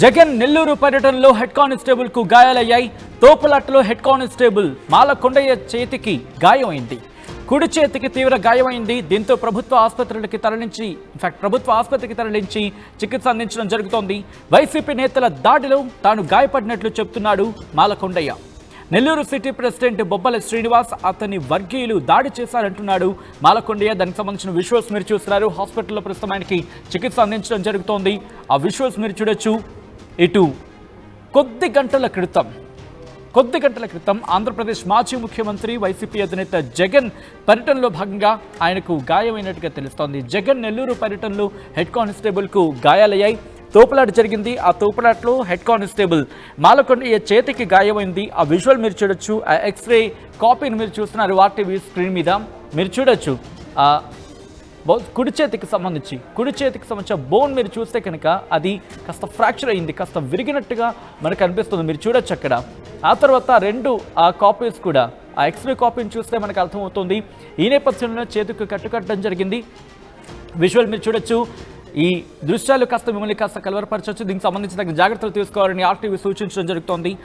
జగన్ నెల్లూరు పర్యటనలో head constable కు గాయాలయ్యాయి. తోపులాటలో హెడ్ కానిస్టేబుల్ మాలకొండయ్య చేతికి గాయమైంది. కుడి చేతికి తీవ్ర గాయమైంది. దీంతో ప్రభుత్వ ఆసుపత్రికి తరలించి చికిత్స అందించడం జరుగుతోంది. వైసీపీ నేతల దాడిలో తాను గాయపడినట్లు చెప్తున్నాడు మాలకొండయ్య. నెల్లూరు సిటీ ప్రెసిడెంట్ బొబ్బల శ్రీనివాస్ అతని వర్గీయులు దాడి చేశారంటున్నాడు మాలకొండయ్య. దానికి సంబంధించిన విజువల్స్ మీరు చూస్తున్నారు. హాస్పిటల్లో ప్రస్తుతం ఆయనకి చికిత్స అందించడం జరుగుతోంది. ఆ విజువల్స్ మీరు చూడొచ్చు. ఇటు కొద్ది గంటల క్రితం ఆంధ్రప్రదేశ్ మాజీ ముఖ్యమంత్రి వైసీపీ అధినేత జగన్ పర్యటనలో భాగంగా ఆయనకు గాయమైనట్టుగా తెలుస్తోంది. జగన్ నెల్లూరు పర్యటనలో హెడ్ కానిస్టేబుల్కు గాయాలయ్యాయి. తోపులాట జరిగింది. ఆ తోపులాటలో హెడ్ కానిస్టేబుల్ మాలకొండయ్య చేతికి గాయమైంది. ఆ విజువల్ మీరు చూడొచ్చు. ఆ ఎక్స్రే కాపీని మీరు చూస్తున్నారు ఆర్టీవీ స్క్రీన్ మీద. మీరు చూడొచ్చు కుడి చేతికి సంబంధించిన బోన్ మీరు చూస్తే కనుక అది కాస్త ఫ్రాక్చర్ అయింది, కాస్త విరిగినట్టుగా మనకు అనిపిస్తుంది. మీరు చూడొచ్చు అక్కడ. ఆ తర్వాత రెండు కాపీస్ కూడా, ఆ ఎక్స్రే కాపీని చూస్తే మనకు అర్థమవుతుంది. ఈ నేపథ్యంలో చేతికి కట్టుకట్టడం జరిగింది. విజువల్ మీరు చూడొచ్చు. ఈ దృశ్యాలు మిమ్మల్ని కాస్త కలవరపరచవచ్చు. దీనికి సంబంధించి తగిన జాగ్రత్తలు తీసుకోవాలని ఆర్టీవీ సూచించడం జరుగుతోంది.